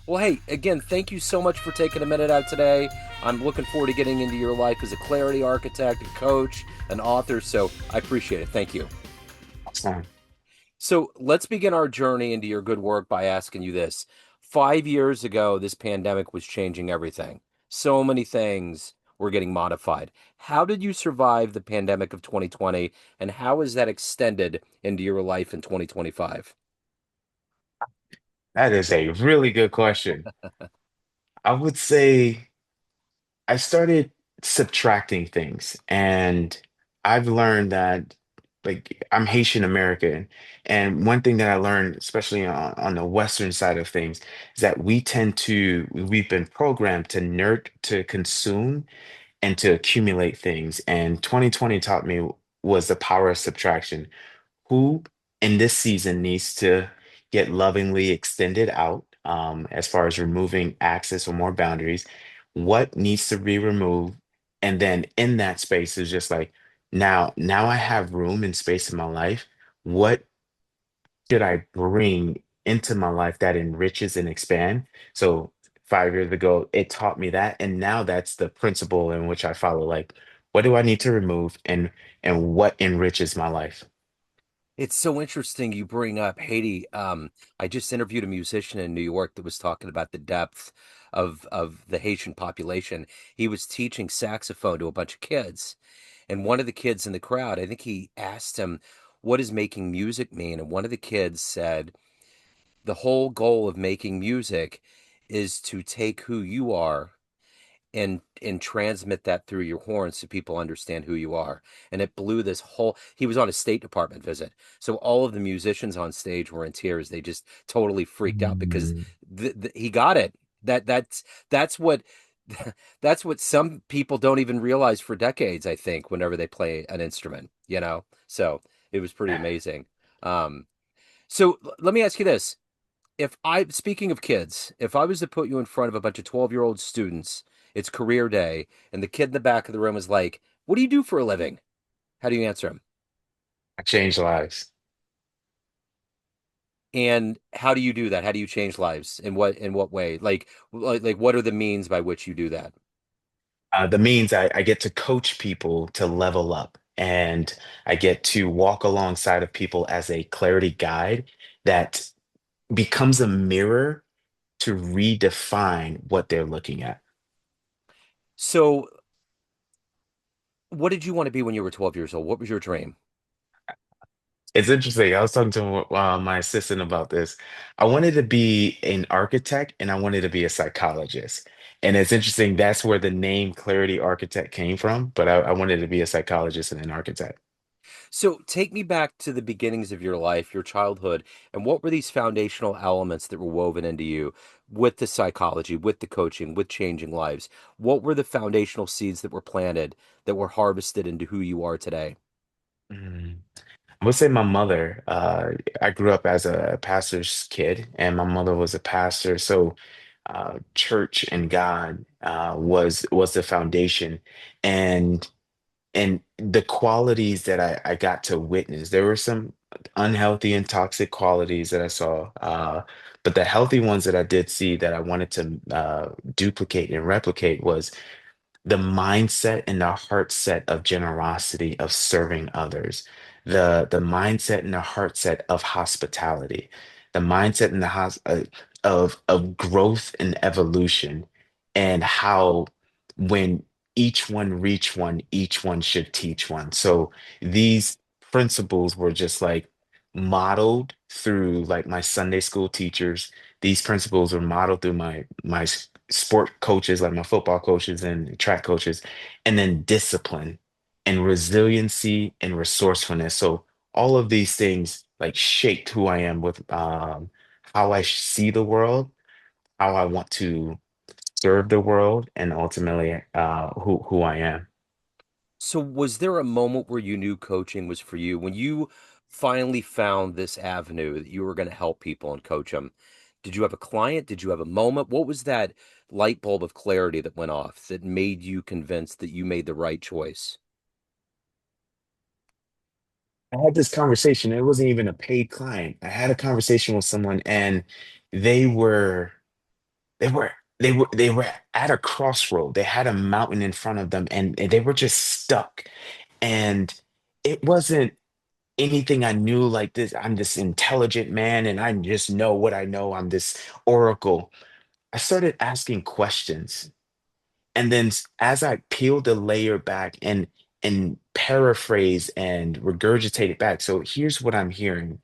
Well, hey, again, thank you so much for taking a minute out today. I'm looking forward to getting into your life as a clarity architect, a coach, an author. So I appreciate it. Thank you. Awesome. So let's begin our journey into your good work by asking you this. 5 years ago, this pandemic was changing everything. So many things were getting modified. How did you survive the pandemic of 2020, and how has that extended into your life in 2025? That is a really good question. I would say I started subtracting things, and I've learned that, like, I'm Haitian American, and one thing that I learned, especially on the Western side of things, is that we've been programmed to to consume and to accumulate things. And 2020 taught me was the power of subtraction. Who in this season needs to get lovingly extended out, as far as removing access or more boundaries? What needs to be removed? And then in that space is just like, now I have room and space in my life. What should I bring into my life that enriches and expand? So 5 years ago, it taught me that, and now that's the principle in which I follow. Like, what do I need to remove, and what enriches my life? It's so interesting you bring up Haiti. I just interviewed a musician in New York that was talking about the depth of the Haitian population. He was teaching saxophone to a bunch of kids, and one of the kids in the crowd, I think he asked him, "What does making music mean?" And one of the kids said, "The whole goal of making music is to take who you are and transmit that through your horns so people understand who you are." And it blew this whole he was on a State Department visit. So all of the musicians on stage were in tears. They just totally freaked out because Mm. he got it. That's what that's what some people don't even realize for decades, I think, whenever they play an instrument. So it was pretty Yeah. amazing. So let me ask you this. If I, speaking of kids, if I was to put you in front of a bunch of 12-year-old students, it's career day, and the kid in the back of the room is like, "What do you do for a living?" How do you answer him? I changed lives. And how do you do that? How do you change lives? In what way? Like what are the means by which you do that? The means I get to coach people to level up, and I get to walk alongside of people as a clarity guide that becomes a mirror to redefine what they're looking at. So, what did you want to be when you were 12 years old? What was your dream? It's interesting. I was talking to my assistant about this. I wanted to be an architect and I wanted to be a psychologist. And it's interesting, that's where the name Clarity Architect came from, but I wanted to be a psychologist and an architect. So take me back to the beginnings of your life, your childhood, and what were these foundational elements that were woven into you with the psychology, with the coaching, with changing lives? What were the foundational seeds that were planted that were harvested into who you are today? Mm. I would say my mother. I grew up as a pastor's kid, and my mother was a pastor. So, church and God was the foundation, and and the qualities that I got to witness. There were some unhealthy and toxic qualities that I saw, but the healthy ones that I did see that I wanted to duplicate and replicate was the mindset and the heart set of generosity, of serving others, the mindset and the heart set of hospitality, the mindset and of growth and evolution, and how when each one reach one, each one should teach one. So these principles were just like modeled through like my Sunday school teachers. These principles were modeled through my sport coaches, like my football coaches and track coaches, and then discipline and resiliency and resourcefulness. So all of these things like shaped who I am with how I see the world, how I want to serve the world, and ultimately who I am. So was there a moment where you knew coaching was for you? When you finally found this avenue that you were going to help people and coach them, did you have a client? Did you have a moment? What was that light bulb of clarity that went off that made you convinced that you made the right choice? I had this conversation. It wasn't even a paid client. I had a conversation with someone, and they were They were they were at a crossroad. They had a mountain in front of them and they were just stuck. And it wasn't anything I knew like this. I'm this intelligent man and I just know what I know. I'm this oracle. I started asking questions. And then as I peeled the layer back and paraphrase and regurgitate it back. So here's what I'm hearing.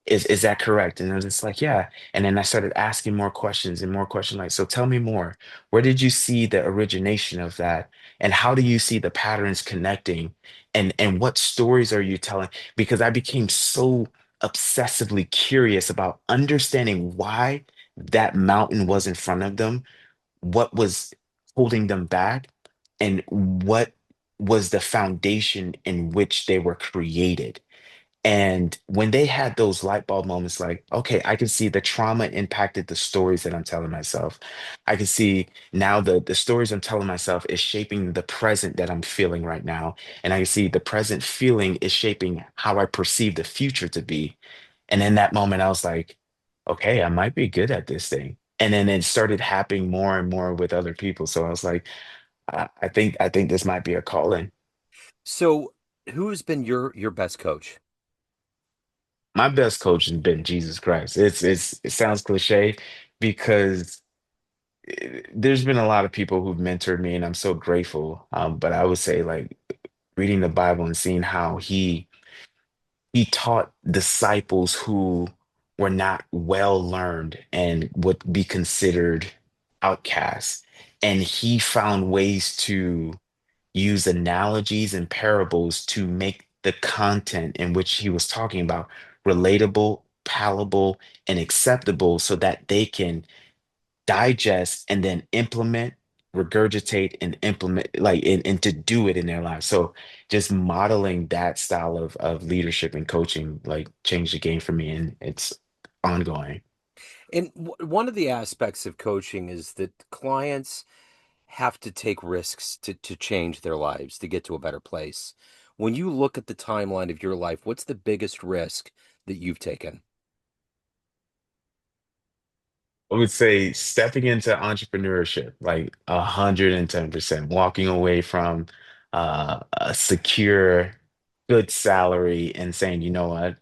Is that correct? And I was just like, yeah. And then I started asking more questions and more questions like, so tell me more. Where did you see the origination of that? And how do you see the patterns connecting? And what stories are you telling? Because I became so obsessively curious about understanding why that mountain was in front of them, what was holding them back, and what was the foundation in which they were created. And when they had those light bulb moments, like, okay, I can see the trauma impacted the stories that I'm telling myself. I can see now the stories I'm telling myself is shaping the present that I'm feeling right now. And I can see the present feeling is shaping how I perceive the future to be. And in that moment, I was like, okay, I might be good at this thing. And then it started happening more and more with other people. So I was like, I think this might be a calling. So, who's been your best coach? My best coach has been Jesus Christ. It sounds cliche because there's been a lot of people who've mentored me, and I'm so grateful. But I would say like reading the Bible and seeing how he taught disciples who were not well learned and would be considered outcasts, and he found ways to use analogies and parables to make the content in which he was talking about relatable, palatable, and acceptable so that they can digest and then implement, regurgitate, and implement, like, and to do it in their lives. So just modeling that style of leadership and coaching, like, changed the game for me, and it's ongoing. And one of the aspects of coaching is that clients have to take risks to change their lives to get to a better place. When you look at the timeline of your life, what's the biggest risk that you've taken? I would say stepping into entrepreneurship, like 110%, walking away from a secure, good salary and saying, you know what,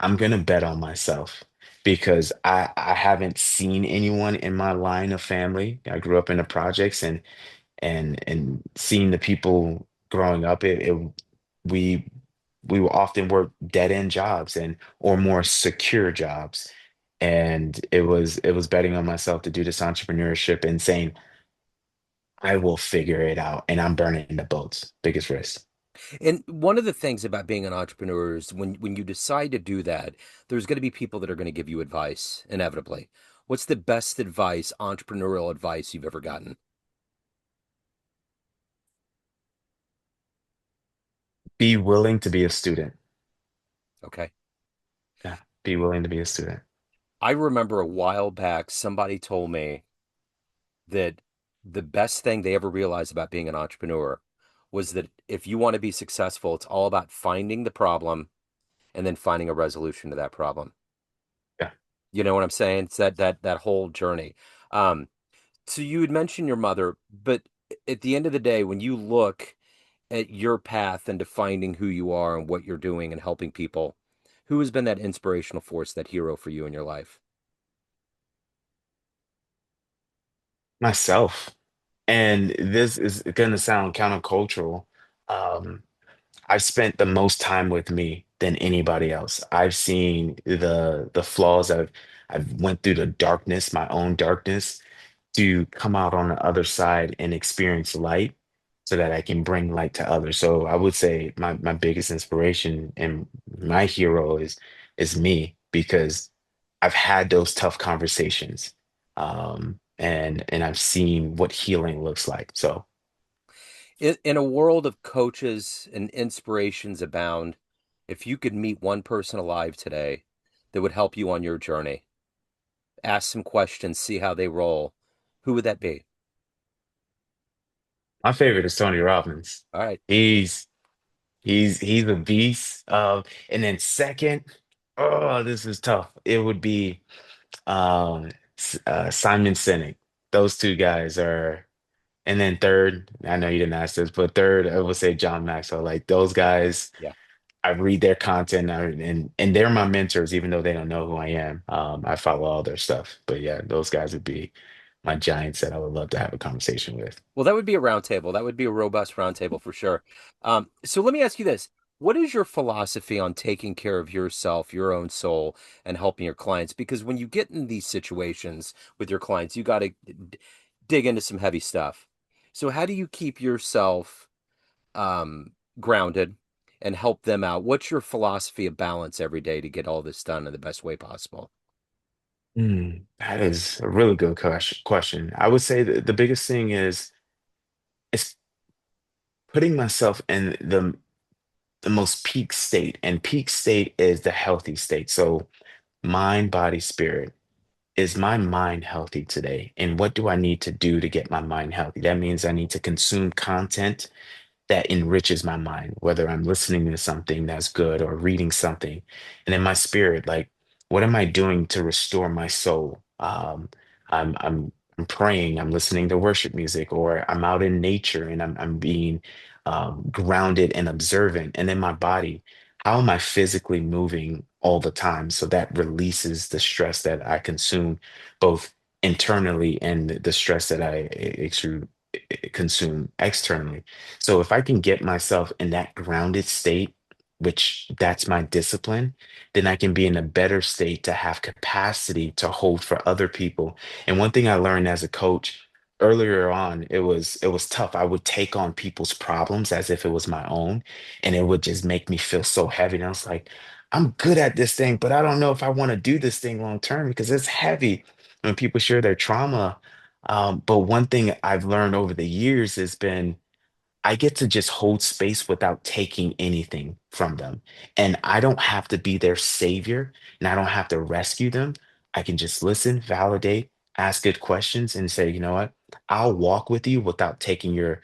I'm gonna bet on myself because I haven't seen anyone in my line of family. I grew up in the projects and seeing the people growing up, we we will often work dead end jobs and or more secure jobs. And it was betting on myself to do this entrepreneurship and saying, I will figure it out and I'm burning the boats. Biggest risk. And one of the things about being an entrepreneur is when you decide to do that, there's going to be people that are going to give you advice inevitably. What's the best advice, entrepreneurial advice you've ever gotten? Be willing to be a student. Okay. Yeah. Be willing to be a student. I remember a while back somebody told me that the best thing they ever realized about being an entrepreneur was that if you want to be successful, it's all about finding the problem and then finding a resolution to that problem. Yeah. You know what I'm saying? It's that whole journey. Um, so you had mentioned your mother, but at the end of the day, when you look at your path and defining who you are and what you're doing and helping people, who has been that inspirational force, that hero for you in your life? Myself. And this is going to sound countercultural. Um, I've spent the most time with me than anybody else. I've seen the flaws. I've went through the darkness, my own darkness, to come out on the other side and experience light so that I can bring light to others. So I would say my biggest inspiration and my hero is me because I've had those tough conversations. And I've seen what healing looks like. So In a world of coaches and inspirations abound, if you could meet one person alive today that would help you on your journey, ask some questions, see how they roll, who would that be? my favorite is Tony Robbins. All right. He's he's a beast. And then second, oh, this is tough. It would be Simon Sinek. those two guys are, and then third, I know you didn't ask this, but third, I would say John Maxwell. Like those guys, Yeah. I read their content and they're my mentors, even though they don't know who I am. I follow all their stuff. But yeah, those guys would be my giants that I would love to have a conversation with. Well, that would be a round table. That would be a robust round table for sure. So let me ask you this. What is your philosophy on taking care of yourself, your own soul, and helping your clients? Because when you get in these situations with your clients, you got to dig into some heavy stuff. So how do you keep yourself grounded and help them out? What's your philosophy of balance every day to get all this done in the best way possible? That is a really good question. I would say that the biggest thing is putting myself in the most peak state, and peak state is the healthy state. So mind, body, spirit. Is my mind healthy today? And what do I need to do to get my mind healthy? That means I need to consume content that enriches my mind, whether I'm listening to something that's good or reading something. And in my spirit, like, what am I doing to restore my soul? I'm praying, I'm listening to worship music, or I'm out in nature and I'm being grounded and observant. And in my body, how am I physically moving all the time? So that releases the stress that I consume, both internally and the stress that I consume externally. So if I can get myself in that grounded state, which that's my discipline, then I can be in a better state to have capacity to hold for other people. And one thing I learned as a coach earlier on, it was tough. I would take on people's problems as if it was my own, and it would just make me feel so heavy. And I was like, I'm good at this thing, but I don't know if I want to do this thing long term because it's heavy when people share their trauma. But one thing I've learned over the years has been I get to just hold space without taking anything from them. And I don't have to be their savior and I don't have to rescue them. I can just listen, validate, ask good questions and say, you know what? I'll walk with you with your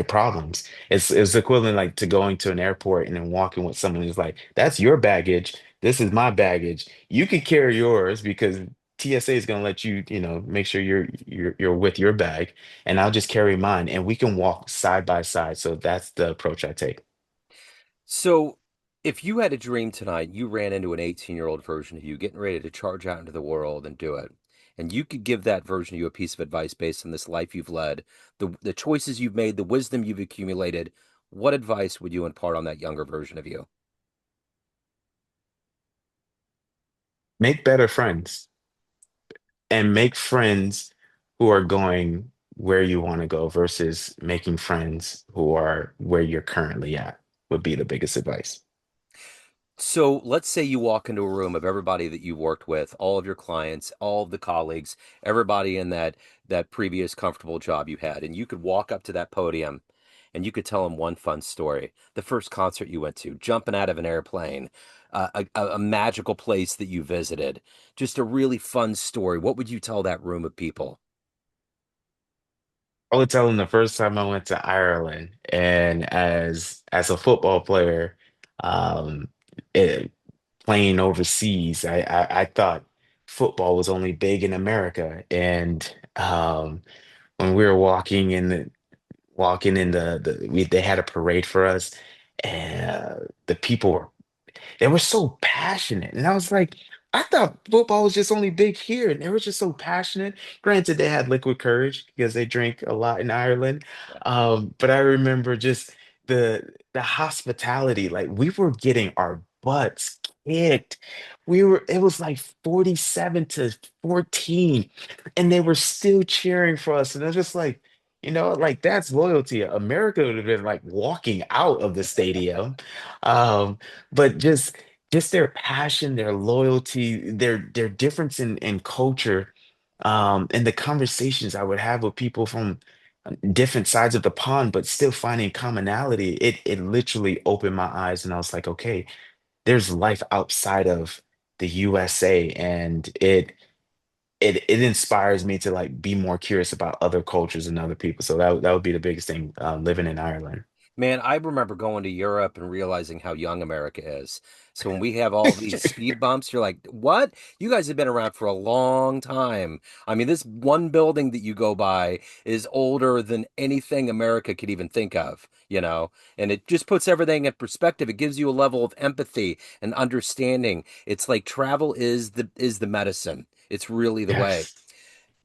problems. It's equivalent like to going to an airport and then walking with someone who's like, that's your baggage. This is my baggage. You can carry yours because TSA is going to let you, make sure you're with your bag, and I'll just carry mine, and we can walk side by side. So that's the approach I take. So, if you had a dream tonight, you ran into an 18-year-old version of you getting ready to charge out into the world and do it, and you could give that version of you a piece of advice based on this life you've led, the choices you've made, the wisdom you've accumulated, what advice would you impart on that younger version of you? Make better friends and make friends who are going where you want to go versus making friends who are where you're currently at would be the biggest advice. So let's say you walk into a room of everybody that you worked with, all of your clients, all of the colleagues, everybody in that previous comfortable job you had, and you could walk up to that podium and you could tell them one fun story. The first concert you went to, jumping out of an airplane, a magical place that you visited, just a really fun story. What would you tell that room of people? I would tell them the first time I went to Ireland, and as a football player, um, it, playing overseas, I thought football was only big in America. And when we were they had a parade for us, and the people were they were so passionate. And I was like, I thought football was just only big here. And they were just so passionate. Granted, they had liquid courage because they drink a lot in Ireland. Yeah. But I remember just the hospitality. Like we were getting our butts kicked. It was like 47-14. And they were still cheering for us. And I was just like, like that's loyalty. America would have been like walking out of the stadium. Um, but just their passion, their loyalty, their difference in culture, and the conversations I would have with people from different sides of the pond, but still finding commonality, it literally opened my eyes, and I was like, okay, there's life outside of the USA, and it inspires me to like be more curious about other cultures and other people. So that would be the biggest thing living in Ireland. Man, I remember going to Europe and realizing how young America is. So when we have all these speed bumps, you're like, what? You guys have been around for a long time. I mean, this one building that you go by is older than anything America could even think of, you know? And it just puts everything in perspective. It gives you a level of empathy and understanding. It's like travel is the medicine. It's really the way. Yes.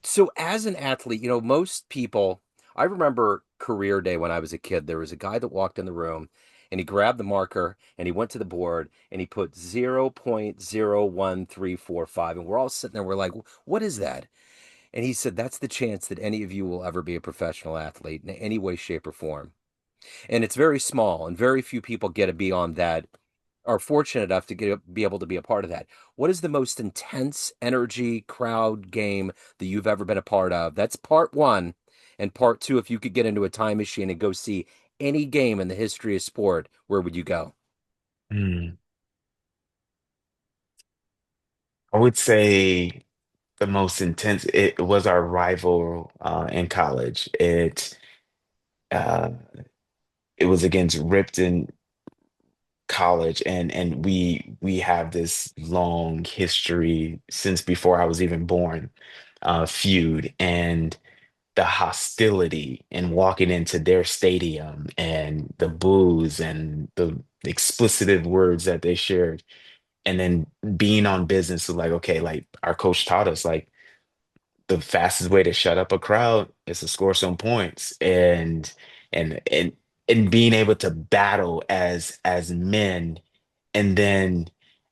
So as an athlete, most people, I remember career day when I was a kid, there was a guy that walked in the room and he grabbed the marker and he went to the board and he put 0.01345. And we're all sitting there, we're like, what is that? And he said, that's the chance that any of you will ever be a professional athlete in any way, shape, or form. And it's very small, and very few people get to be on that, are fortunate enough to be able to be a part of that. What is the most intense energy crowd game that you've ever been a part of? That's part one. And part two, if you could get into a time machine and go see any game in the history of sport, where would you go? Mm. I would say the most intense, it was our rival in college. Uh, it was against Ripton College, and we have this long history since before I was even born, feud. And the hostility and walking into their stadium and the boos and the explicit words that they shared, and then being on business of like, okay, like our coach taught us, like the fastest way to shut up a crowd is to score some points. And being able to battle as men, and then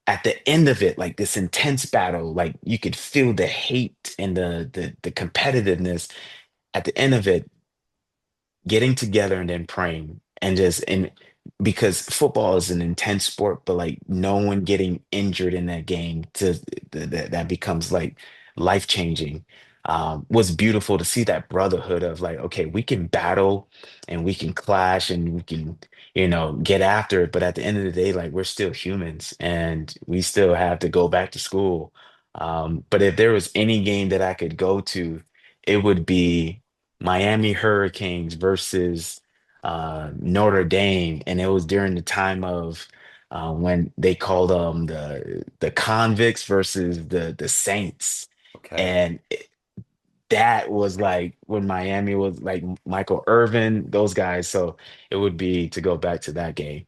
at the end of it, like this intense battle, like you could feel the hate and the competitiveness at the end of it, getting together and then praying and just, and because football is an intense sport, but like no one getting injured in that game to that becomes like life changing. Was beautiful to see that brotherhood of like, okay, we can battle and we can clash and we can, get after it, but at the end of the day, like we're still humans and we still have to go back to school. But if there was any game that I could go to, it would be Miami Hurricanes versus Notre Dame, and it was during the time of when they called the convicts versus the Saints, Okay. and that was like when Miami was like Michael Irvin, those guys. So it would be to go back to that game.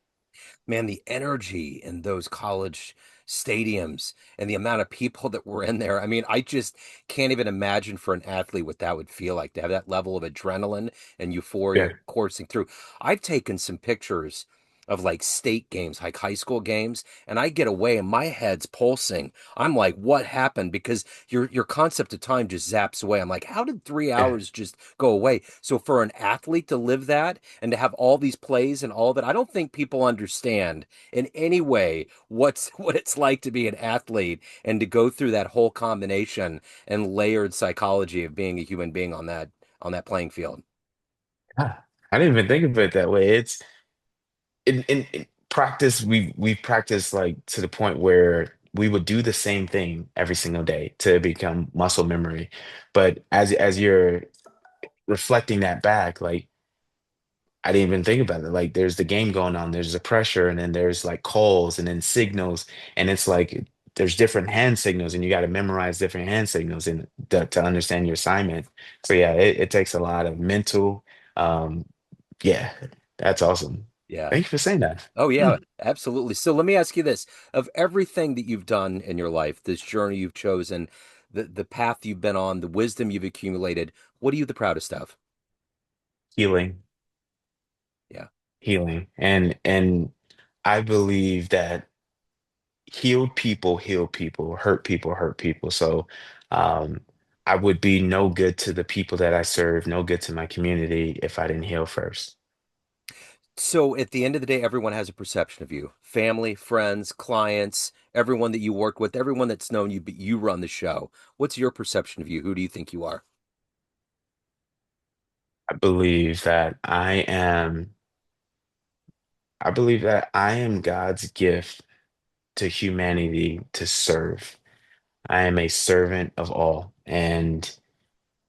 Man, the energy in those college stadiums and the amount of people that were in there. I mean, I just can't even imagine for an athlete what that would feel like to have that level of adrenaline and euphoria Yeah. coursing through. I've taken some pictures of like state games, like high school games, and I get away and my head's pulsing. I'm like, what happened? Because your concept of time just zaps away. I'm like, how did 3 hours just go away? So for an athlete to live that and to have all these plays and all that. I don't think people understand in any way what it's like to be an athlete and to go through that whole combination and layered psychology of being a human being on that playing field. Yeah. I didn't even think of it that way. It's in practice, we practiced like to the point where we would do the same thing every single day to become muscle memory. But as you're reflecting that back, like I didn't even think about it. Like there's the game going on, there's the pressure, and then there's like calls and then signals, and it's like there's different hand signals, and you got to memorize different hand signals and to understand your assignment. So yeah, it takes a lot of mental. Um, yeah, that's awesome. Yeah. Thank you for saying that. Oh Hmm. yeah, absolutely. So let me ask you this. Of everything that you've done in your life, this journey you've chosen, the path you've been on, the wisdom you've accumulated, what are you the proudest of? Healing, Yeah. healing, and I believe that heal people, hurt people. So um, I would be no good to the people that I serve, no good to my community if I didn't heal first. So at the end of the day, everyone has a perception of you. Family, friends, clients, everyone that you work with, everyone that's known you, but you run the show. What's your perception of you? Who do you think you are? I believe that I believe that I am God's gift to humanity to serve. I am a servant of all, and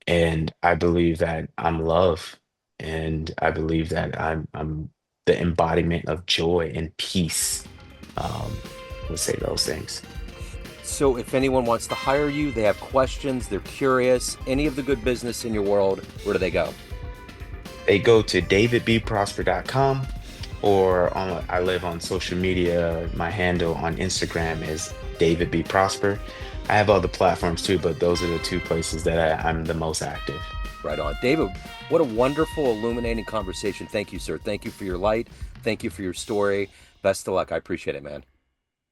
I believe that I'm love, and I believe that I'm the embodiment of joy and peace. I would say those things. So if anyone wants to hire you, they have questions, they're curious, any of the good business in your world, where do they go? They go to davidbprosper.com, or I live on social media. My handle on Instagram is David B. Prosper. I have other platforms too, but those are the two places that I'm the most active. Right on. David, what a wonderful, illuminating conversation. Thank you, sir. Thank you for your light. Thank you for your story. Best of luck. I appreciate it, man.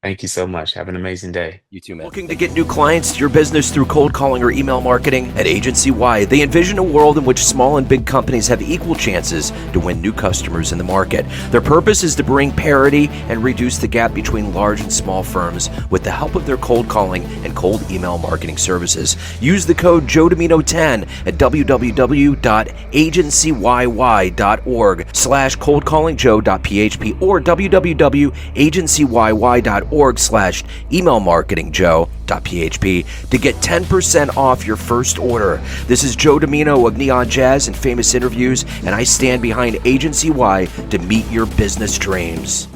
Thank you so much. Have an amazing day. You too, man. Looking to get new clients to your business through cold calling or email marketing? At Agency Y, they envision a world in which small and big companies have equal chances to win new customers in the market. Their purpose is to bring parity and reduce the gap between large and small firms with the help of their cold calling and cold email marketing services. Use the code Joe Dimino 10 at www.agencyyyy.org/coldcallingjoe.php or www.agencyyyy.org/email marketing joe.php to get 10% off your first order. This is Joe Dimino of Neon Jazz and Famous Interviews, and I stand behind Agency Y to meet your business dreams.